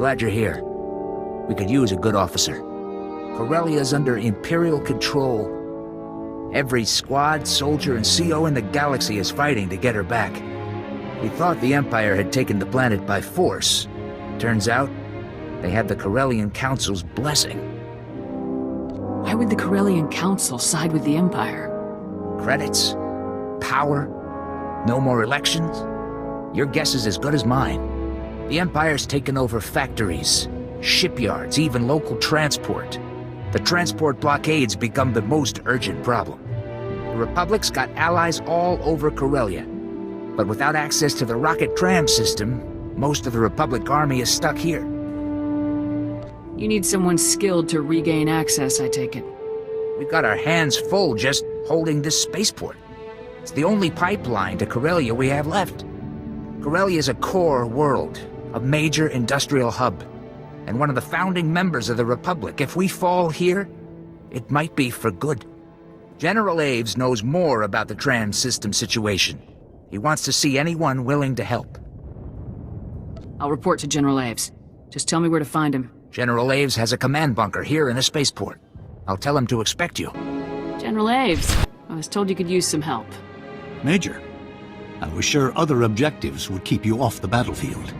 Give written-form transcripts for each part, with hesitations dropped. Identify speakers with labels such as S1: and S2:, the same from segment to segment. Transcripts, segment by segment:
S1: glad you're here. We could use a good officer. Corellia's under Imperial control. Every squad, soldier, and CO in the galaxy is fighting to get her back. We thought the Empire had taken the planet by force. Turns out, they had the Corellian Council's blessing.
S2: Why would the Corellian Council side with the Empire?
S1: Credits? Power? No more elections? Your guess is as good as mine. The Empire's taken over factories, shipyards, even local transport. The transport blockades become the most urgent problem. The Republic's got allies all over Corellia. But without access to the rocket tram system, most of the Republic army is stuck here.
S2: You need someone skilled to regain access, I take it.
S1: We've got our hands full just holding this spaceport. It's the only pipeline to Corellia we have left. Corellia is a core world, a major industrial hub, and one of the founding members of the Republic. If we fall here, it might be for good. General Aves knows more about the trans system situation. He wants to see anyone willing to help.
S2: I'll report to General Aves. Just tell me where to find him.
S1: General Aves has a command bunker here in the spaceport. I'll tell him to expect you.
S2: General Aves, I was told you could use some help.
S3: Major, I was sure other objectives would keep you off the battlefield.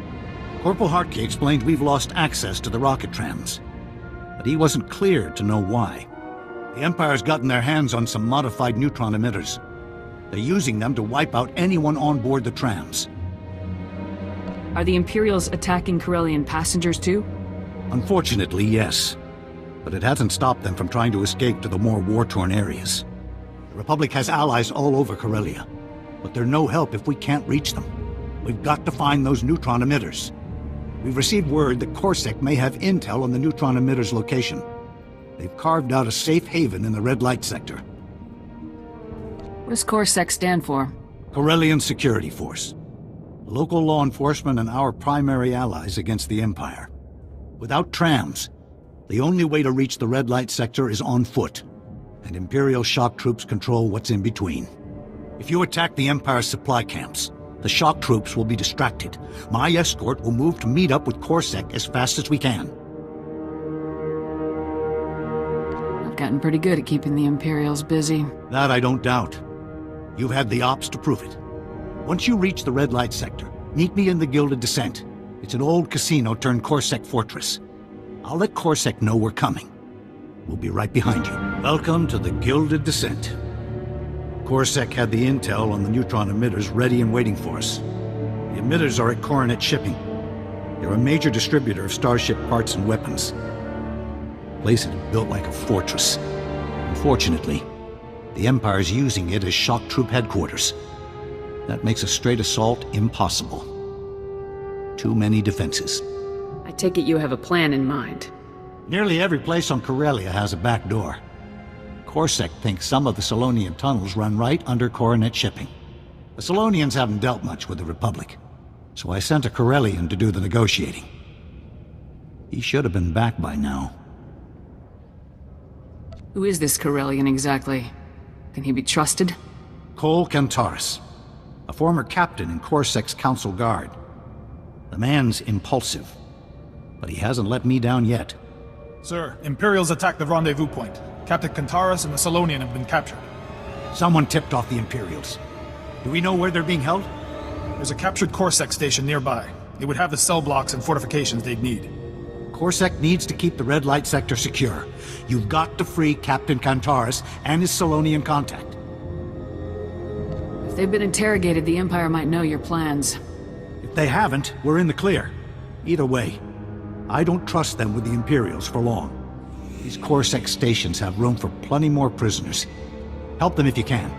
S3: Corporal Hartke explained we've lost access to the rocket trams, but he wasn't clear to know why. The Empire's gotten their hands on some modified neutron emitters. They're using them to wipe out anyone on board the trams.
S2: Are the Imperials attacking Corellian passengers too?
S3: Unfortunately, yes. But it hasn't stopped them from trying to escape to the more war-torn areas. The Republic has allies all over Corellia, but they're no help if we can't reach them. We've got to find those neutron emitters. We've received word that Corsac may have intel on the neutron emitters' location. They've carved out a safe haven in the red light sector.
S2: What does Corsac stand for?
S3: Corellian Security Force. Local law enforcement and our primary allies against the Empire. Without trams, the only way to reach the red light sector is on foot, and Imperial shock troops control what's in between. If you attack the Empire's supply camps, the shock troops will be distracted. My escort will move to meet up with Corsac as fast as we can.
S2: I've gotten pretty good at keeping the Imperials busy.
S3: That I don't doubt. You've had the ops to prove it. Once you reach the red light sector, meet me in the Gilded Descent. It's an old casino turned Corsac fortress. I'll let Corsac know we're coming. We'll be right behind you. Welcome to the Gilded Descent. Corsac had the intel on the neutron emitters ready and waiting for us. The emitters are at Coronet shipping. They're a major distributor of starship parts and weapons. The place is built like a fortress. Unfortunately, the Empire's using it as shock troop headquarters. That makes a straight assault impossible. Too many defenses.
S2: I take it you have a plan in mind.
S3: Nearly every place on Corellia has a back door. Corsac thinks some of the Solonian tunnels run right under Coronet shipping. The Solonians haven't dealt much with the Republic, so I sent a Corellian to do the negotiating. He should have been back by now.
S2: Who is this Corellian exactly? Can he be trusted?
S3: Cole Kantaris, a former captain in Corsac's Council Guard. The man's impulsive, but he hasn't let me down yet.
S4: Sir, Imperials attacked the rendezvous point. Captain Kantaris and the Solonian have been captured.
S3: Someone tipped off the Imperials. Do we know where they're being held?
S4: There's a captured Corsac station nearby. It would have the cell blocks and fortifications they'd need.
S3: Corsac needs to keep the red light sector secure. You've got to free Captain Kantaris and his Solonian contact.
S2: If they've been interrogated, the Empire might know your plans.
S3: If they haven't, we're in the clear. Either way, I don't trust them with the Imperials for long. These Corsac stations have room for plenty more prisoners. Help them if you can.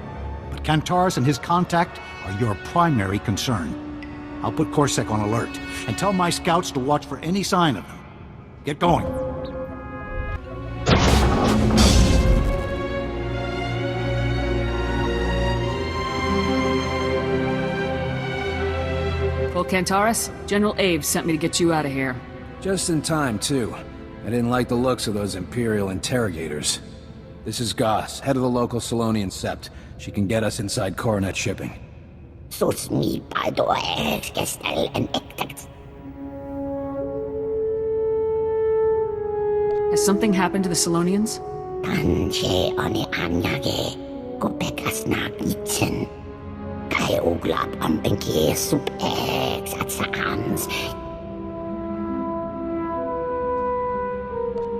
S3: But Kantaris and his contact are your primary concern. I'll put Corsac on alert, and tell my scouts to watch for any sign of them. Get going.
S2: Cole Kantaris, General Aves sent me to get you out of here.
S5: Just in time, too. I didn't like the looks of those Imperial interrogators. This is Goss, head of the local Solonian sept. She can get us inside Coronet shipping.
S6: Suits me by the way, Gestel and Ectex.
S2: Has something happened to the Solonians?
S6: Anche oni anyage kopekas nagitzen. Kai uglap ang benki sup ex at saans.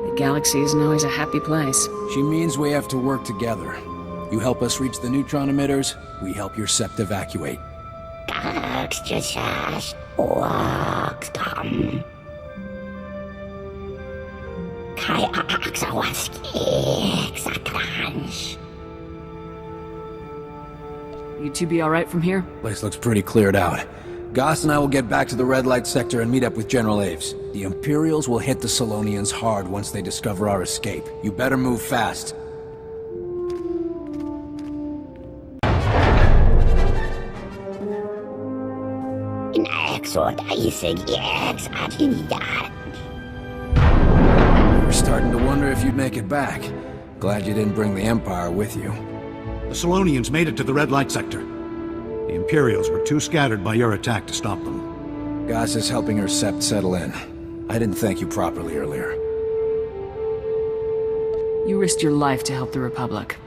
S2: The galaxy isn't always a happy place.
S5: She means we have to work together. You help us reach the neutron emitters, we help your sept evacuate.
S6: Gax jasas wax kam. Kai aksawaski sakrans.
S2: You two be alright from here?
S5: Place looks pretty cleared out. Goss and I will get back to the red light sector and meet up with General Aves. The Imperials will hit the Solonians hard once they discover our escape. You better move fast. We're starting to wonder if you'd make it back. Glad you didn't bring the Empire with you.
S3: The Solonians made it to the red light sector. The Imperials were too scattered by your attack to stop them.
S5: Goss is helping her sept settle in. I didn't thank you properly earlier.
S2: You risked your life to help the Republic.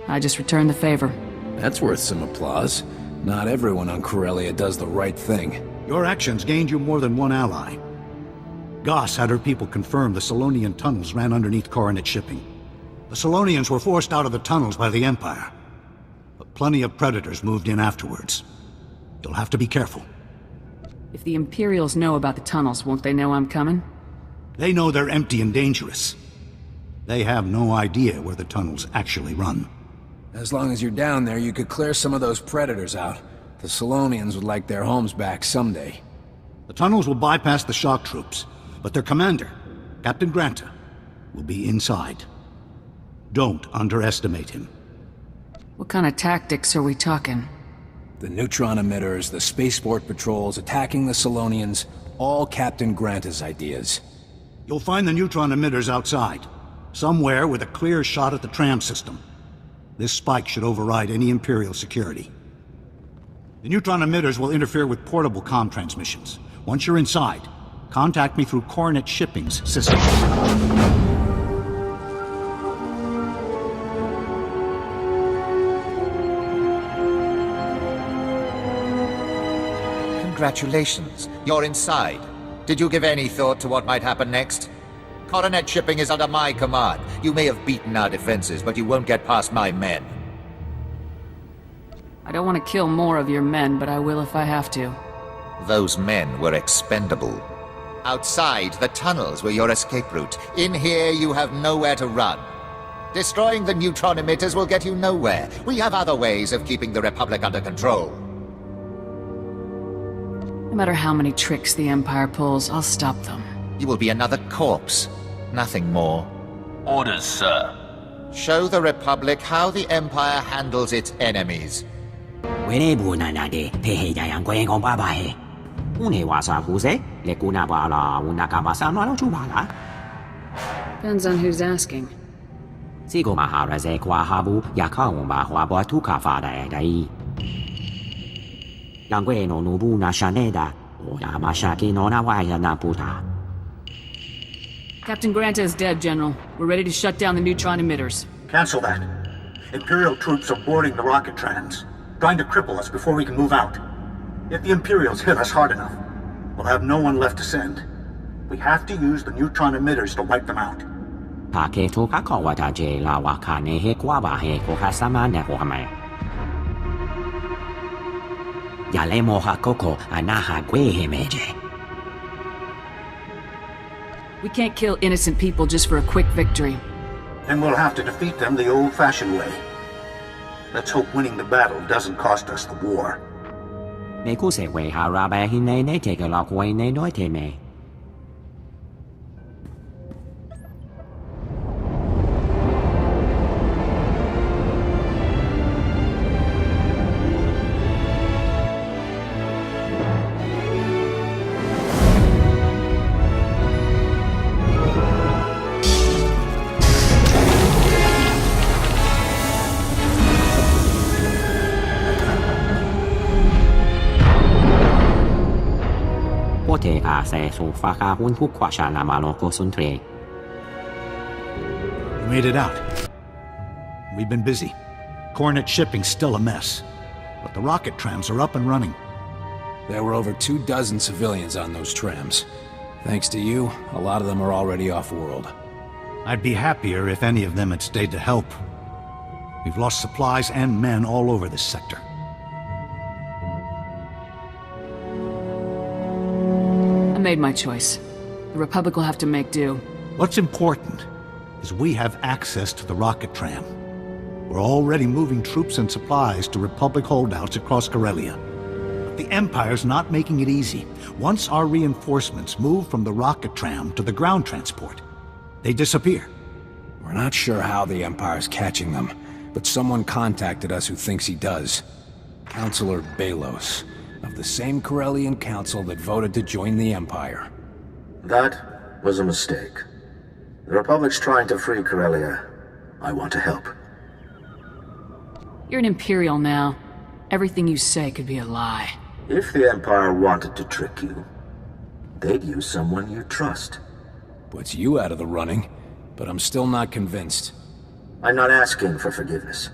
S2: I just returned the favor.
S5: That's worth some applause. Not everyone on Corellia does the right thing.
S3: Your actions gained you more than one ally. Goss had her people confirm the Solonian tunnels ran underneath Coronet shipping. The Solonians were forced out of the tunnels by the Empire. But plenty of predators moved in afterwards. You'll have to be careful.
S2: If the Imperials know about the tunnels, won't they know I'm coming?
S3: They know they're empty and dangerous. They have no idea where the tunnels actually run.
S5: As long as you're down there, you could clear some of those predators out. The Solonians would like their homes back someday.
S3: The tunnels will bypass the shock troops, but their commander, Captain Granta, will be inside. Don't underestimate him.
S2: What kind of tactics are we talking?
S5: The neutron emitters, the spaceport patrols, attacking the Solonians, all Captain Granta's ideas.
S3: You'll find the neutron emitters outside, somewhere with a clear shot at the tram system. This spike should override any Imperial security. The neutron emitters will interfere with portable comm transmissions. Once you're inside, contact me through Coronet Shipping's system.
S7: Congratulations, you're inside. Did you give any thought to what might happen next? Coronet Shipping is under my command. You may have beaten our defenses, but you won't get past my men.
S2: I don't want to kill more of your men, but I will if I have to.
S7: Those men were expendable. Outside, the tunnels were your escape route. In here, you have nowhere to run. Destroying the neutron emitters will get you nowhere. We have other ways of keeping the Republic under control.
S2: No matter how many tricks the Empire pulls, I'll stop them.
S7: You will be another corpse. Nothing more.
S8: Orders, sir.
S7: Show the Republic how the Empire handles its enemies.
S6: Depends
S2: on who's asking. Captain Granta is dead, General. We're ready to shut down the neutron emitters.
S3: Cancel that. Imperial troops are boarding the rocket trams, trying to cripple us before we can move out. If the Imperials hit us hard enough, we'll have no one left to send. We have to use the neutron emitters to wipe them out.
S2: We can't kill innocent people just for a quick victory.
S3: Then we'll have to defeat them the old-fashioned way. Let's hope winning the battle doesn't cost us the war. made it out. We've been busy. Coronet shipping's still a mess. But the rocket trams are up and running.
S5: There were over 24 civilians on those trams. Thanks to you, a lot of them are already off-world.
S3: I'd be happier if any of them had stayed to help. We've lost supplies and men all over this sector.
S2: I made my choice. The Republic will have to make do.
S3: What's important is we have access to the rocket tram. We're already moving troops and supplies to Republic holdouts across Corellia. But the Empire's not making it easy. Once our reinforcements move from the rocket tram to the ground transport, they disappear.
S5: We're not sure how the Empire's catching them, but someone contacted us who thinks he does. Councilor Belos, of the same Corellian council that voted to join the Empire.
S9: That was a mistake. The Republic's trying to free Corellia. I want to help.
S2: You're an Imperial now. Everything you say could be a lie.
S9: If the Empire wanted to trick you, they'd use someone you trust.
S5: Puts you out of the running, but I'm still not convinced.
S9: I'm not asking for forgiveness,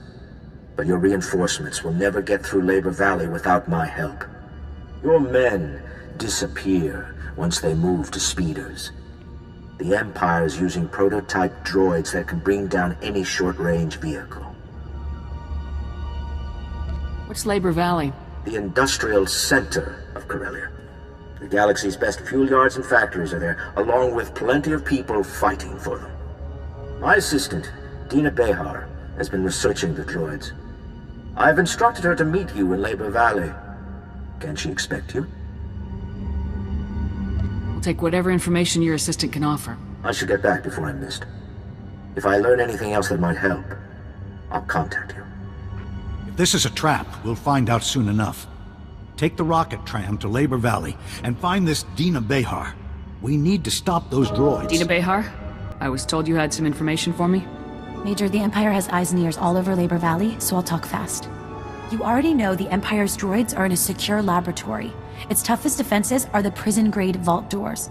S9: but your reinforcements will never get through Labor Valley without my help. Your men disappear once they move to speeders. The Empire is using prototype droids that can bring down any short-range vehicle.
S2: What's Labor Valley?
S9: The industrial center of Corellia. The galaxy's best fuel yards and factories are there, along with plenty of people fighting for them. My assistant, Dina Behar, has been researching the droids. I've instructed her to meet you in Labor Valley. Can she expect you?
S2: We'll take whatever information your assistant can offer.
S9: I should get back before I'm missed. If I learn anything else that might help, I'll contact you.
S3: If this is a trap, we'll find out soon enough. Take the rocket tram to Labor Valley and find this Dina Behar. We need to stop those droids.
S2: Dina Behar? I was told you had some information for me.
S10: Major, the Empire has eyes and ears all over Labor Valley, so I'll talk fast. You already know the Empire's droids are in a secure laboratory. Its toughest defenses are the prison-grade vault doors.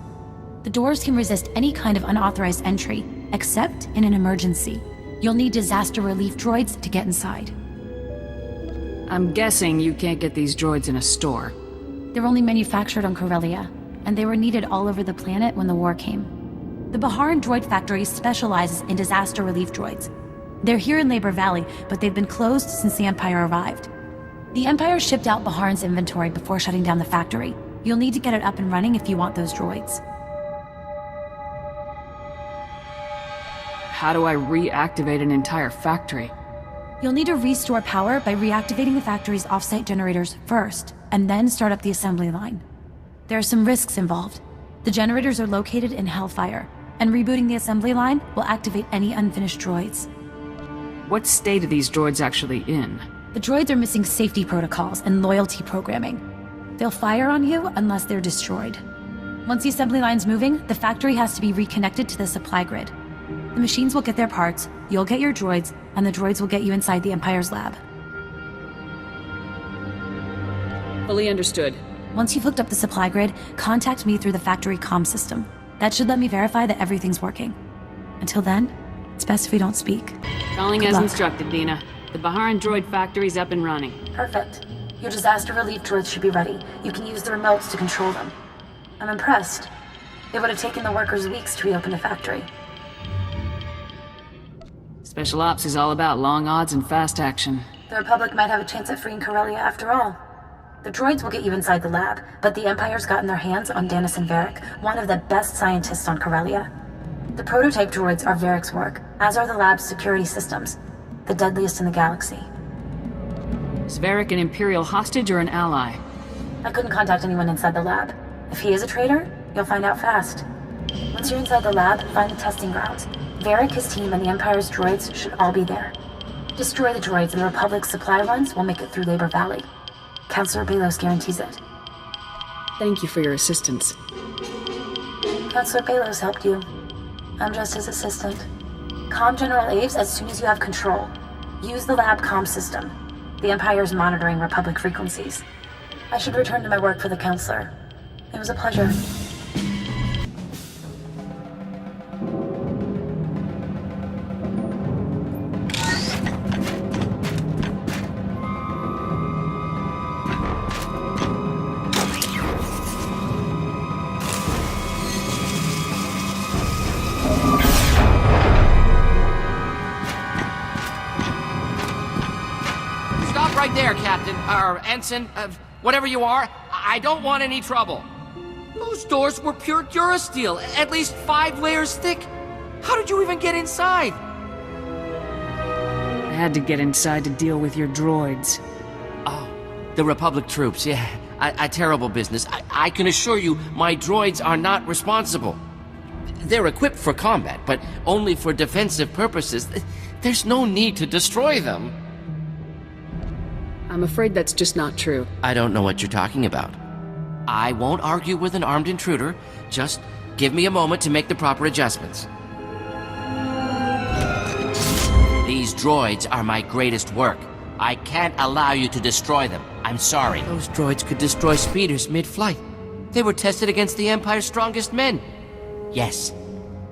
S10: The doors can resist any kind of unauthorized entry, except in an emergency. You'll need disaster relief droids to get inside.
S2: I'm guessing you can't get these droids in a store.
S10: They're only manufactured on Corellia, and they were needed all over the planet when the war came. The Baharan Droid Factory specializes in disaster relief droids. They're here in Labor Valley, but they've been closed since the Empire arrived. The Empire shipped out Baharan's inventory before shutting down the factory. You'll need to get it up and running if you want those droids.
S2: How do I reactivate an entire factory?
S10: You'll need to restore power by reactivating the factory's off-site generators first, and then start up the assembly line. There are some risks involved. The generators are located in Hellfire, and rebooting the assembly line will activate any unfinished droids.
S2: What state are these droids actually in?
S10: The droids are missing safety protocols and loyalty programming. They'll fire on you unless they're destroyed. Once the assembly line's moving, the factory has to be reconnected to the supply grid. The machines will get their parts, you'll get your droids, and the droids will get you inside the Empire's lab.
S2: Fully understood.
S10: Once you've hooked up the supply grid, contact me through the factory comm system. That should let me verify that everything's working. Until then, it's best if we don't speak.
S2: Calling
S10: Good
S2: as
S10: luck.
S2: instructed, Dina. The Baharan droid factory's up and running.
S10: Perfect. Your disaster relief droids should be ready. You can use the remotes to control them. I'm impressed. It would have taken the workers weeks to reopen the factory.
S2: Special Ops is all about long odds and fast action.
S10: The Republic might have a chance at freeing Corellia after all. The droids will get you inside the lab, but the Empire's gotten their hands on Dennison Varric, one of the best scientists on Corellia. The prototype droids are Varric's work, as are the lab's security systems, the deadliest in the galaxy.
S2: Is Varric an Imperial hostage or an ally?
S10: I couldn't contact anyone inside the lab. If he is a traitor, you'll find out fast. Once you're inside the lab, find the testing grounds. Varric, his team, and the Empire's droids should all be there. Destroy the droids and the Republic's supply runs will make it through Labor Valley. Councilor Belos guarantees it.
S2: Thank you for your assistance.
S10: Councilor Belos helped you. I'm just his assistant. Comm General Aves as soon as you have control. Use the lab comm system. The Empire's monitoring Republic frequencies. I should return to my work for the Councilor. It was a pleasure.
S11: there, Captain, or Ensign, whatever you are. I don't want any trouble. Those doors were pure durasteel, at least 5 layers thick. How did you even get inside?
S2: I had to get inside to deal with your droids.
S11: Oh, the Republic troops, yeah. A terrible business. I can assure you, my droids are not responsible. They're equipped for combat, but only for defensive purposes. There's no need to destroy them.
S2: I'm afraid that's just not true.
S11: I don't know what you're talking about. I won't argue with an armed intruder. Just give me a moment to make the proper adjustments. These droids are my greatest work. I can't allow you to destroy them. I'm sorry. Those droids could destroy speeders mid-flight. They were tested against the Empire's strongest men. Yes,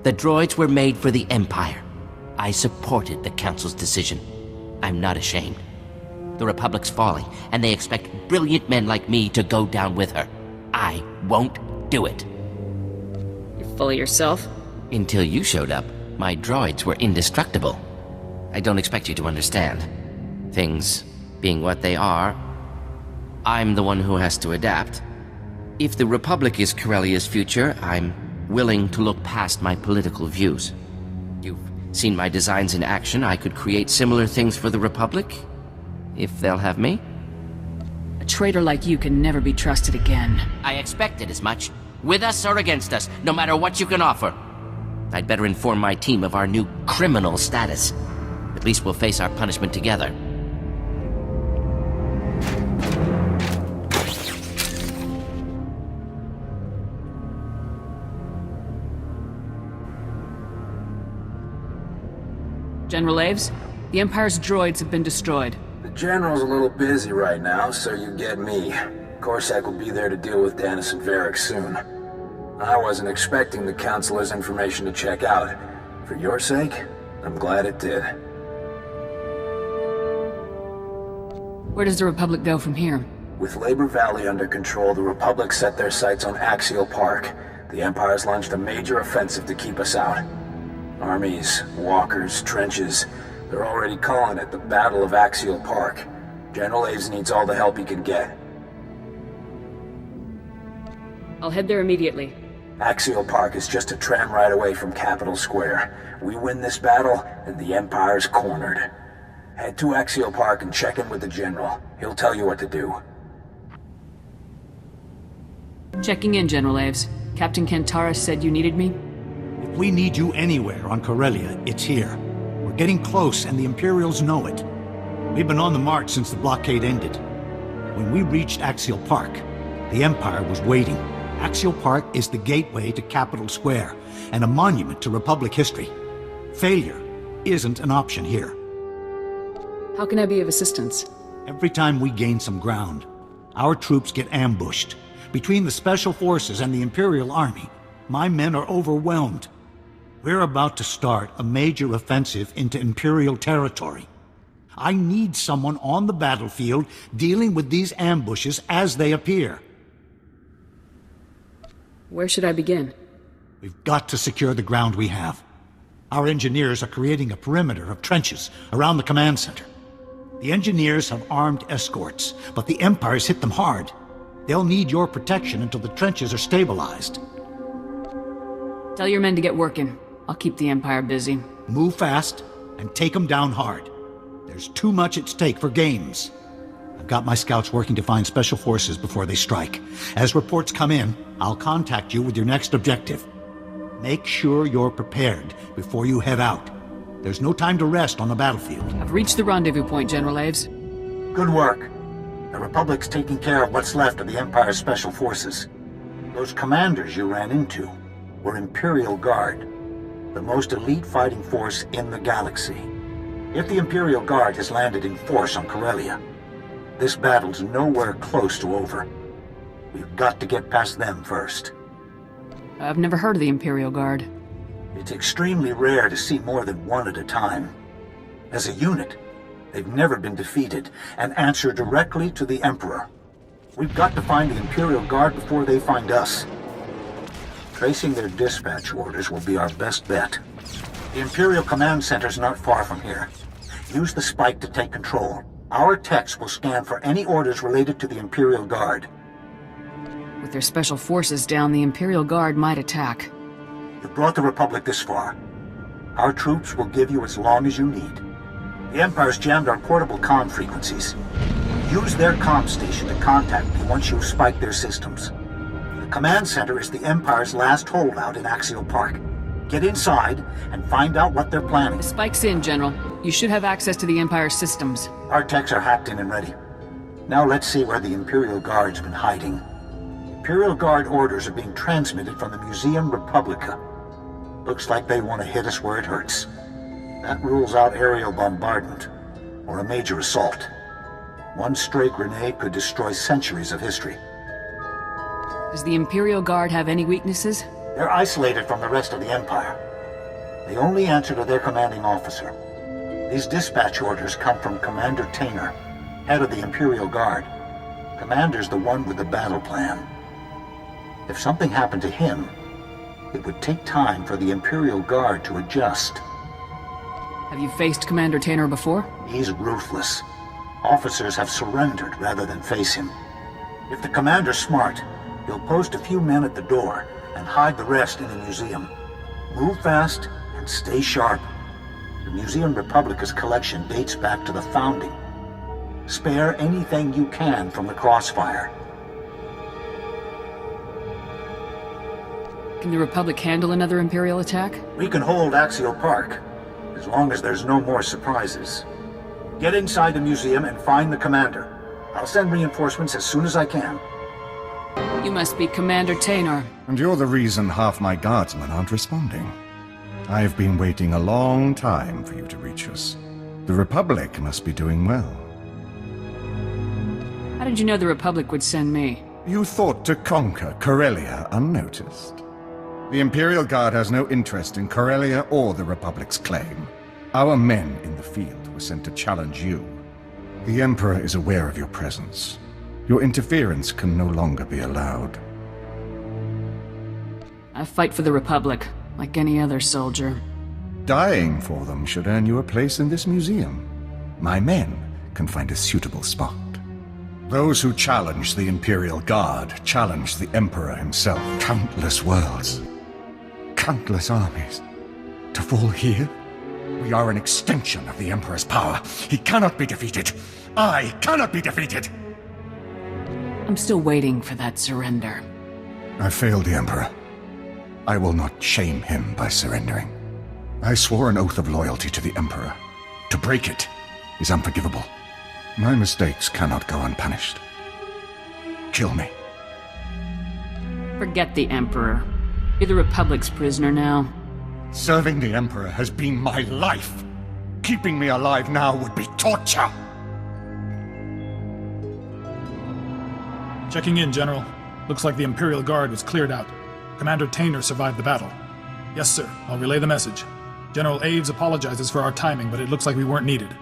S11: the droids were made for the Empire. I supported the Council's decision. I'm not ashamed. The Republic's falling, and they expect brilliant men like me to go down with her. I won't do it.
S2: You're full of yourself?
S11: Until you showed up, my droids were indestructible. I don't expect you to understand. Things being what they are, I'm the one who has to adapt. If the Republic is Corellia's future, I'm willing to look past my political views. You've seen my designs in action. I could create similar things for the Republic, if they'll have me.
S2: A traitor like you can never be trusted again.
S11: I expected as much. With us or against us, no matter what you can offer. I'd better inform my team of our new criminal status. At least we'll face our punishment together.
S2: General Aves, the Empire's droids have been destroyed.
S5: The General's a little busy right now, so you get me. Corsac will be there to deal with Danis and Varric soon. I wasn't expecting the Councilor's information to check out. For your sake, I'm glad it did.
S2: Where does the Republic go from here?
S5: With Labor Valley under control, the Republic set their sights on Axial Park. The Empire's launched a major offensive to keep us out. Armies, walkers, trenches, they're already calling it the Battle of Axial Park. General Aves needs all the help he can get.
S2: I'll head there immediately.
S5: Axial Park is just a tram ride away from Capitol Square. We win this battle, and the Empire's cornered. Head to Axial Park and check in with the General. He'll tell you what to do.
S2: Checking in, General Aves. Captain Kantara said you needed me?
S3: If we need you anywhere on Corellia, it's here. We're getting close, and the Imperials know it. We've been on the march since the blockade ended. When we reached Axial Park, the Empire was waiting. Axial Park is the gateway to Capitol Square, and a monument to Republic history. Failure isn't an option here.
S2: How can I be of assistance?
S3: Every time we gain some ground, our troops get ambushed. Between the Special Forces and the Imperial Army, my men are overwhelmed. We're about to start a major offensive into Imperial territory. I need someone on the battlefield dealing with these ambushes as they appear.
S2: Where should I begin?
S3: We've got to secure the ground we have. Our engineers are creating a perimeter of trenches around the command center. The engineers have armed escorts, but the Empire's hit them hard. They'll need your protection until the trenches are stabilized.
S2: Tell your men to get working. I'll keep the Empire busy.
S3: Move fast and take them down hard. There's too much at stake for games. I've got my scouts working to find Special Forces before they strike. As reports come in, I'll contact you with your next objective. Make sure you're prepared before you head out. There's no time to rest on the battlefield.
S2: I've reached the rendezvous point, General Aves.
S3: Good work. The Republic's taking care of what's left of the Empire's Special Forces. Those commanders you ran into were Imperial Guard, the most elite fighting force in the galaxy. If the Imperial Guard has landed in force on Corellia, this battle's nowhere close to over. We've got to get past them first.
S2: I've never heard of the Imperial Guard.
S3: It's extremely rare to see more than one at a time. As a unit, they've never been defeated and answer directly to the Emperor. We've got to find the Imperial Guard before they find us. Tracing their dispatch orders will be our best bet. The Imperial Command Center's not far from here. Use the spike to take control. Our techs will scan for any orders related to the Imperial Guard.
S2: With their special forces down, the Imperial Guard might attack.
S3: You've brought the Republic this far. Our troops will give you as long as you need. The Empire's jammed our portable comm frequencies. Use their comm station to contact me once you've spiked their systems. The command center is the Empire's last holdout in Axial Park. Get inside and find out what they're planning.
S2: The spike's in, General. You should have access to the Empire's systems.
S3: Our techs are hacked in and ready. Now let's see where the Imperial Guard's been hiding. Imperial Guard orders are being transmitted from the Museum Republica. Looks like they want to hit us where it hurts. That rules out aerial bombardment, or a major assault. One stray grenade could destroy centuries of history.
S2: Does the Imperial Guard have any weaknesses?
S3: They're isolated from the rest of the Empire. They only answer to their commanding officer. These dispatch orders come from Commander Tanor, head of the Imperial Guard. Commander's the one with the battle plan. If something happened to him, it would take time for the Imperial Guard to adjust.
S2: Have you faced Commander Tanor before?
S3: He's ruthless. Officers have surrendered rather than face him. If the commander's smart, he'll post a few men at the door and hide the rest in the museum. Move fast and stay sharp. The Museum Republica's collection dates back to the founding. Spare anything you can from the crossfire.
S2: Can the Republic handle another Imperial attack?
S3: We can hold Axial Park, as long as there's no more surprises. Get inside the museum and find the commander. I'll send reinforcements as soon as I can.
S2: You must be Commander Tanor.
S12: And you're the reason half my guardsmen aren't responding. I've been waiting a long time for you to reach us. The Republic must be doing well.
S2: How did you know the Republic would send me?
S12: You thought to conquer Corellia unnoticed. The Imperial Guard has no interest in Corellia or the Republic's claim. Our men in the field were sent to challenge you. The Emperor is aware of your presence. Your interference can no longer be allowed.
S2: I fight for the Republic, like any other soldier.
S12: Dying for them should earn you a place in this museum. My men can find a suitable spot. Those who challenge the Imperial Guard challenge the Emperor himself. Countless worlds, countless armies. To fall here? We are an extension of the Emperor's power. He cannot be defeated. I cannot be defeated!
S2: I'm still waiting for that surrender.
S12: I failed the Emperor. I will not shame him by surrendering. I swore an oath of loyalty to the Emperor. To break it is unforgivable. My mistakes cannot go unpunished. Kill me.
S2: Forget the Emperor. You're the Republic's prisoner now.
S12: Serving the Emperor has been my life. Keeping me alive now would be torture.
S4: Checking in, General. Looks like the Imperial Guard was cleared out. Commander Tanor survived the battle. Yes, sir. I'll relay the message. General Aves apologizes for our timing, but it looks like we weren't needed.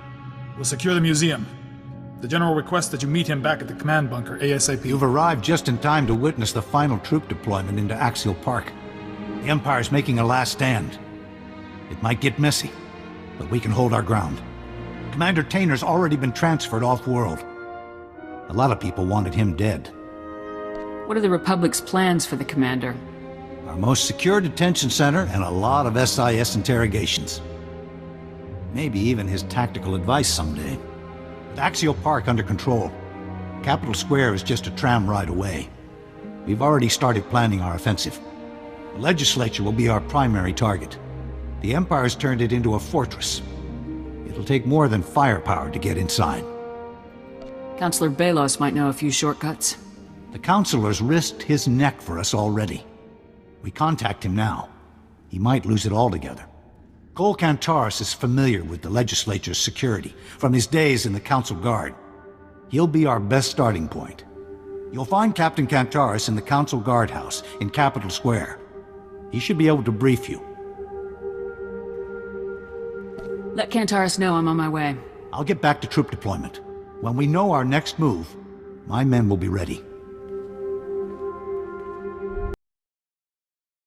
S4: We'll secure the museum. The General requests that you meet him back at the command bunker ASAP.
S3: You've arrived just in time to witness the final troop deployment into Axial Park. The Empire's making a last stand. It might get messy, but we can hold our ground. Commander Tanor's already been transferred off-world. A lot of people wanted him dead.
S2: What are the Republic's plans for the Commander?
S3: Our most secure detention center and a lot of SIS interrogations. Maybe even his tactical advice someday. With Axial Park under control, Capitol Square is just a tram ride away. We've already started planning our offensive. The legislature will be our primary target. The Empire's turned it into a fortress. It'll take more than firepower to get inside.
S2: Councillor Belos might know a few shortcuts.
S3: The Councilor's risked his neck for us already. We contact him now. He might lose it altogether. Cole Kantaris is familiar with the legislature's security from his days in the Council Guard. He'll be our best starting point. You'll find Captain Kantaris in the Council Guardhouse in Capitol Square. He should be able to brief you.
S2: Let Kantaris know I'm on my way.
S3: I'll get back to troop deployment. When we know our next move, my men will be ready.